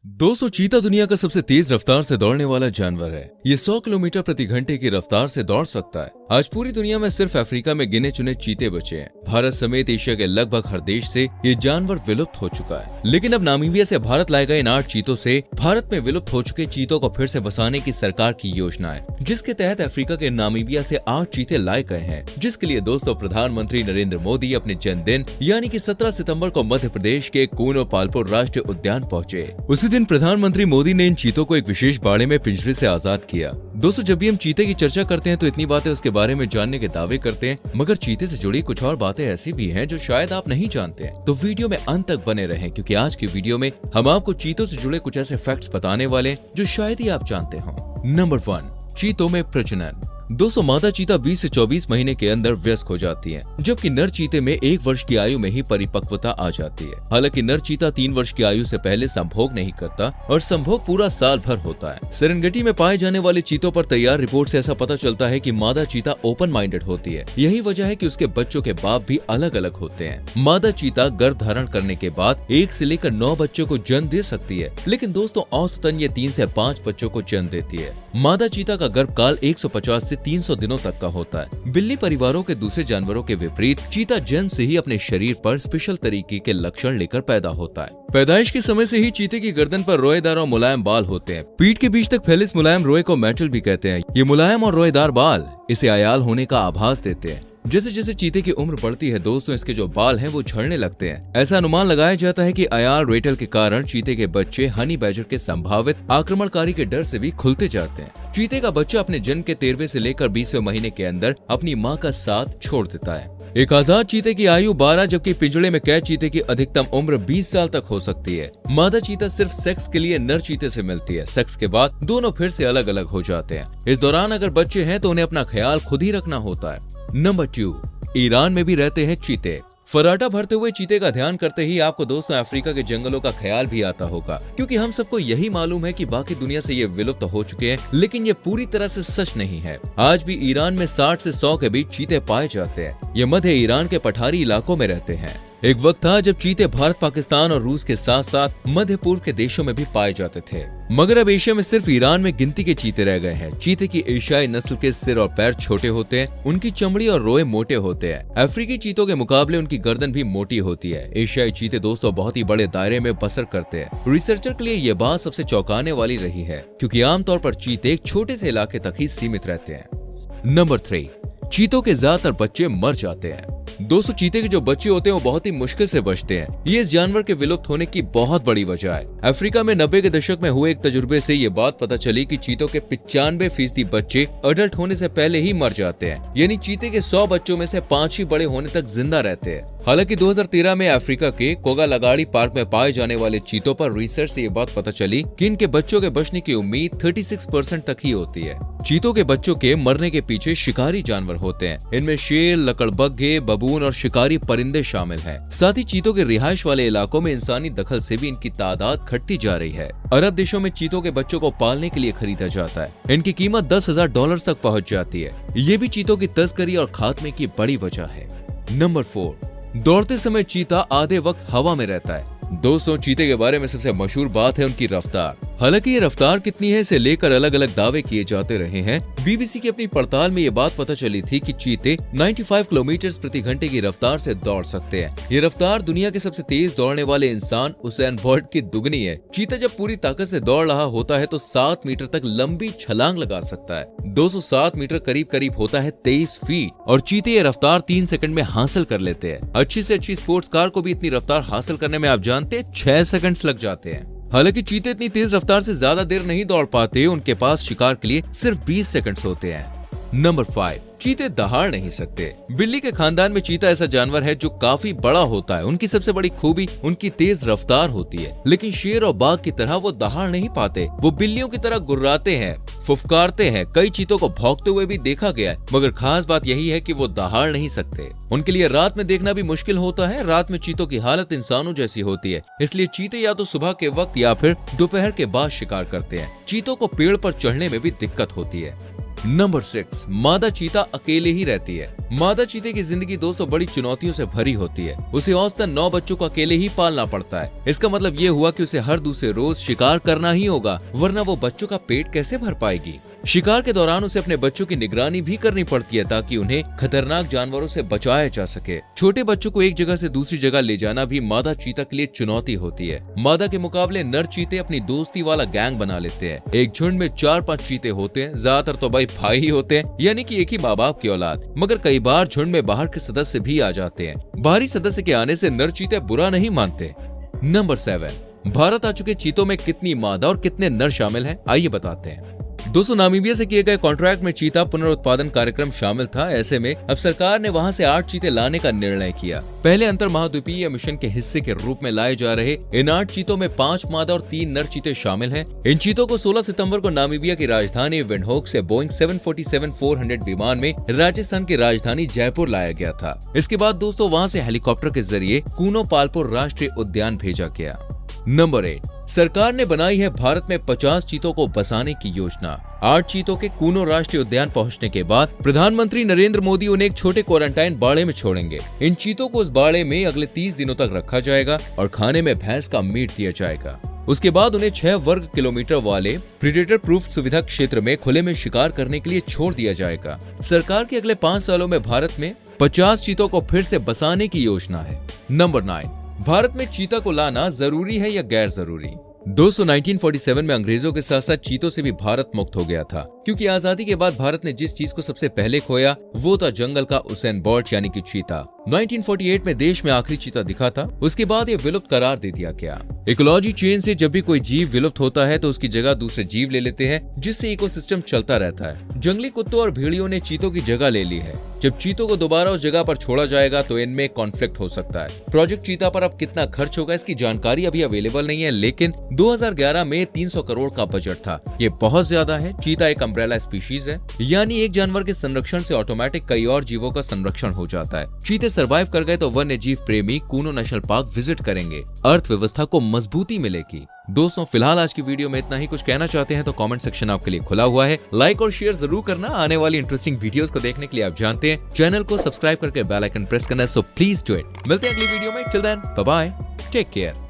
दोस्तों, चीता दुनिया का सबसे तेज रफ्तार से दौड़ने वाला जानवर है। ये 100 किलोमीटर प्रति घंटे की रफ्तार से दौड़ सकता है। आज पूरी दुनिया में सिर्फ अफ्रीका में गिने चुने चीते बचे हैं। भारत समेत एशिया के लगभग हर देश से ये जानवर विलुप्त हो चुका है। लेकिन अब नामीबिया से भारत लाए गए इन 8 चीतों से भारत में विलुप्त हो चुके चीतों को फिर से बसाने की सरकार की योजना है, जिसके तहत अफ्रीका के नामीबिया से 8 चीते लाए गए हैं। जिसके लिए दोस्तों प्रधानमंत्री नरेंद्र मोदी अपने जन्मदिन यानी कि 17 सितंबर को मध्य प्रदेश के कूनो पालपुर राष्ट्रीय उद्यान पहुंचे। उसी दिन प्रधानमंत्री मोदी ने इन चीतों को एक विशेष बाड़े में पिंजरे से आजाद किया। दोस्तों, जब भी हम चीते की चर्चा करते हैं तो इतनी बातें उसके बारे में जानने के दावे करते हैं, मगर चीते से जुड़ी कुछ और बातें ऐसी भी हैं जो शायद आप नहीं जानते हैं। तो वीडियो में अंत तक बने रहें, क्योंकि आज की वीडियो में हम आपको चीतों से जुड़े कुछ ऐसे फैक्ट्स बताने वाले हैं जो शायद ही आप जानते हो। नंबर 1, चीतों में प्रजनन। दोस्तों, मादा चीता 20 से 24 महीने के अंदर वयस्क हो जाती है, जबकि नर चीते में 1 वर्ष की आयु में ही परिपक्वता आ जाती है। हालांकि नर चीता 3 वर्ष की आयु से पहले संभोग नहीं करता और संभोग पूरा साल भर होता है। सेरेनगेटी में पाए जाने वाले चीतों पर तैयार रिपोर्ट से ऐसा पता चलता है कि मादा चीता ओपन माइंडेड होती है। यही वजह है कि उसके बच्चों के बाप भी अलग अलग होते हैं। मादा चीता गर्भ धारण करने के बाद 1 से लेकर 9 बच्चों को जन्म दे सकती है, लेकिन दोस्तों औसतन ये 3 से 5 बच्चों को जन्म देती है। मादा चीता का गर्भकाल 150 से 300 दिनों तक का होता है। बिल्ली परिवारों के दूसरे जानवरों के विपरीत चीता जन्म से ही अपने शरीर पर स्पेशल तरीके के लक्षण लेकर पैदा होता है। पैदाइश के समय से ही चीते की गर्दन पर रोएदार और मुलायम बाल होते हैं। पीठ के बीच तक फैले इस मुलायम रोए को मैटल भी कहते हैं। ये मुलायम और रोएदार बाल इसे अयाल होने का आभास देते हैं। जैसे जैसे चीते की उम्र बढ़ती है दोस्तों, इसके जो बाल हैं वो झड़ने लगते हैं। ऐसा अनुमान लगाया जाता है कि अयाल रेटल के कारण चीते के बच्चे हनी बैजर के संभावित आक्रमणकारी के डर से भी खुलते जाते हैं। चीते का बच्चा अपने जन्म के 13वें से लेकर 20वें महीने के अंदर अपनी मां का साथ छोड़ देता है। एक आजाद चीते की आयु 12, जबकि पिंजड़े में कैद चीते की अधिकतम उम्र 20 साल तक हो सकती है। मादा चीता सिर्फ सेक्स के लिए नर चीते से मिलती है। सेक्स के बाद दोनों फिर से अलग अलग हो जाते हैं। इस दौरान अगर बच्चे हैं तो उन्हें अपना ख्याल खुद ही रखना होता है। नंबर 2, ईरान में भी रहते हैं चीते। फर्राटा भरते हुए चीते का ध्यान करते ही आपको दोस्तों अफ्रीका के जंगलों का ख्याल भी आता होगा, क्योंकि हम सबको यही मालूम है कि बाकी दुनिया से ये विलुप्त हो चुके हैं, लेकिन ये पूरी तरह से सच नहीं है। आज भी ईरान में 60 से 100 के बीच चीते पाए जाते हैं। ये मध्य ईरान के पठारी इलाकों में रहते हैं। एक वक्त था जब चीते भारत, पाकिस्तान और रूस के साथ साथ मध्य पूर्व के देशों में भी पाए जाते थे, मगर अब एशिया में सिर्फ ईरान में गिनती के चीते रह गए हैं। चीते की एशियाई नस्ल के सिर और पैर छोटे होते हैं, उनकी चमड़ी और रोए मोटे होते हैं। अफ्रीकी चीतों के मुकाबले उनकी गर्दन भी मोटी होती है। एशियाई चीते दोस्तों बहुत ही बड़े दायरे में बसर करते हैं। रिसर्चर के लिए ये बात सबसे चौंकाने वाली रही है, क्योंकि आमतौर पर चीते एक छोटे से इलाके तक ही सीमित रहते हैं। नंबर 3, चीतों के ज्यादातर बच्चे मर जाते हैं। दोस्तों, चीते के जो बच्चे होते हैं वो बहुत ही मुश्किल से बचते हैं। ये इस जानवर के विलुप्त होने की बहुत बड़ी वजह है। अफ्रीका में 90 के दशक में हुए एक तजुर्बे से ये बात पता चली कि चीतों के 95% बच्चे अडल्ट होने से पहले ही मर जाते हैं। यानी चीते के 100 बच्चों में से 5 ही बड़े होने तक जिंदा रहते हैं। हालांकि 2013 में अफ्रीका के कोगालागाड़ी पार्क में पाए जाने वाले चीतों पर रिसर्च से ये बात पता चली कि इनके बच्चों के बचने की उम्मीद 36% तक ही होती है। चीतों के बच्चों के मरने के पीछे शिकारी जानवर होते हैं। इनमें शेर, लकड़बग्घे, बबून और शिकारी परिंदे शामिल हैं। साथ ही चीतों के रिहायश वाले इलाकों में इंसानी दखल से भी इनकी तादाद घटती जा रही है। अरब देशों में चीतों के बच्चों को पालने के लिए खरीदा जाता है। इनकी कीमत $10,000 तक पहुँच जाती है। ये भी चीतों की तस्करी और खात्मे की बड़ी वजह है। नंबर 4, दौड़ते समय चीता आधे वक्त हवा में रहता है। दोस्तों, चीते के बारे में सबसे मशहूर बात है उनकी रफ्तार। हालांकि ये रफ्तार कितनी है इसे लेकर अलग अलग दावे किए जाते रहे हैं। बीबीसी की अपनी पड़ताल में ये बात पता चली थी कि चीते 95 किलोमीटर प्रति घंटे की रफ्तार से दौड़ सकते हैं। ये रफ्तार दुनिया के सबसे तेज दौड़ने वाले इंसान उसेन बोल्ट की दुगनी है। चीता जब पूरी ताकत से दौड़ रहा होता है तो 7 मीटर तक लंबी छलांग लगा सकता है। 207 मीटर करीब करीब होता है 23 फीट, और चीते ये रफ्तार 3 सेकंड में हासिल कर लेते हैं। अच्छी से अच्छी स्पोर्ट्स कार को भी इतनी रफ्तार हासिल करने में आप जानते हैं 6 सेकंड्स लग जाते हैं। हालांकि चीते इतनी तेज रफ्तार से ज्यादा देर नहीं दौड़ पाते। उनके पास शिकार के लिए सिर्फ 20 सेकंड्स होते हैं। नंबर 5, चीते दहाड़ नहीं सकते। बिल्ली के खानदान में चीता ऐसा जानवर है जो काफी बड़ा होता है। उनकी सबसे बड़ी खूबी उनकी तेज रफ्तार होती है, लेकिन शेर और बाघ की तरह वो दहाड़ नहीं पाते। वो बिल्लियों की तरह गुर्राते हैं, फुफकारते हैं। कई चीतों को भौंकते हुए भी देखा गया है, मगर खास बात यही है कि वो दहाड़ नहीं सकते। उनके लिए रात में देखना भी मुश्किल होता है। रात में चीतों की हालत इंसानों जैसी होती है, इसलिए चीते या तो सुबह के वक्त या फिर दोपहर के बाद शिकार करते हैं। चीतों को पेड़ पर चढ़ने में भी दिक्कत होती है। नंबर 6, मादा चीता अकेले ही रहती है। मादा चीते की जिंदगी दोस्तों बड़ी चुनौतियों से भरी होती है। उसे औसतन 9 बच्चों को अकेले ही पालना पड़ता है। इसका मतलब ये हुआ कि उसे हर दूसरे रोज शिकार करना ही होगा, वरना वो बच्चों का पेट कैसे भर पाएगी। शिकार के दौरान उसे अपने बच्चों की निगरानी भी करनी पड़ती है ताकि उन्हें खतरनाक जानवरों से बचाया जा सके। छोटे बच्चों को एक जगह से दूसरी जगह ले जाना भी मादा चीता के लिए चुनौती होती है। मादा के मुकाबले नर चीते अपनी दोस्ती वाला गैंग बना लेते हैं। एक झुंड में 4-5 चीते होते हैं, ज्यादातर तो भाई ही होते हैं, यानी कि एक ही माँ बाप की औलाद। मगर कई बार झुंड में बाहर के सदस्य भी आ जाते हैं। बाहरी सदस्य के आने से नर चीते बुरा नहीं मानते। नंबर 7, भारत आ चुके चीतों में कितनी मादा और कितने नर शामिल हैं, आइए बताते हैं। दोस्तों, नामीबिया से किए गए कॉन्ट्रैक्ट में चीता पुनरुत्पादन कार्यक्रम शामिल था। ऐसे में अब सरकार ने वहां से 8 चीते लाने का निर्णय किया। पहले अंतर महाद्वीपीय मिशन के हिस्से के रूप में लाए जा रहे इन 8 चीतों में 5 मादा और 3 नर चीते शामिल हैं। इन चीतों को 16 सितंबर को नामीबिया की राजधानी विंडहोक से बोइंग 747-400 विमान में राजस्थान की राजधानी जयपुर लाया गया था। इसके बाद दोस्तों वहां से हेलीकॉप्टर के जरिए कूनो पालपुर राष्ट्रीय उद्यान भेजा गया। नंबर 8, सरकार ने बनाई है भारत में 50 चीतों को बसाने की योजना। 8 चीतों के कूनो राष्ट्रीय उद्यान पहुंचने के बाद प्रधानमंत्री नरेंद्र मोदी उन्हें एक छोटे क्वारंटाइन बाड़े में छोड़ेंगे। इन चीतों को उस बाड़े में अगले 30 दिनों तक रखा जाएगा और खाने में भैंस का मीट दिया जाएगा। उसके बाद उन्हें 6 वर्ग किलोमीटर वाले प्रीडेटर प्रूफ सुविधा क्षेत्र में खुले में शिकार करने के लिए छोड़ दिया जाएगा। सरकार के अगले 5 सालों में भारत में 50 चीतों को फिर से बसाने की योजना है। नंबर 9, भारत में चीता को लाना जरूरी है या गैर जरूरी? दोस्तों, 1947 में अंग्रेजों के साथ साथ चीतों से भी भारत मुक्त हो गया था, क्योंकि आजादी के बाद भारत ने जिस चीज को सबसे पहले खोया वो था जंगल का उसेन बोल्ट यानी कि चीता। 1948 में देश में आखिरी चीता दिखा था। उसके बाद ये विलुप्त करार दे दिया गया। इकोलॉजी चेन से जब भी कोई जीव विलुप्त होता है तो उसकी जगह दूसरे जीव ले लेते हैं, जिससे इकोसिस्टम चलता रहता है। जंगली कुत्तों और भेड़ियों ने चीतों की जगह ले ली है। जब चीतों को दोबारा उस जगह पर छोड़ा जाएगा तो इनमें कॉन्फ्लिक्ट हो सकता है। प्रोजेक्ट चीता पर अब कितना खर्च होगा इसकी जानकारी अभी अवेलेबल नहीं है, लेकिन 2011 में 300 करोड़ का बजट था। ये बहुत ज्यादा है। चीता एक अम्ब्रेला स्पीशीज है, यानी एक जानवर के संरक्षण से ऑटोमेटिक कई और जीवों का संरक्षण हो जाता है। चीते सर्वाइव कर गए तो वन्य जीव प्रेमी कूनो नेशनल पार्क विजिट करेंगे, अर्थव्यवस्था को मजबूती मिलेगी। दोस्तों, फिलहाल आज की वीडियो में इतना ही। कुछ कहना चाहते हैं तो कमेंट सेक्शन आपके लिए खुला हुआ है। लाइक और शेयर जरूर करना। आने वाली इंटरेस्टिंग वीडियोस को देखने के लिए आप जानते हैं चैनल को सब्सक्राइब करके बेल आइकन प्रेस करना है, सो प्लीज डू इट। मिलते हैं अगली वीडियो में। Till then, bye bye, take care.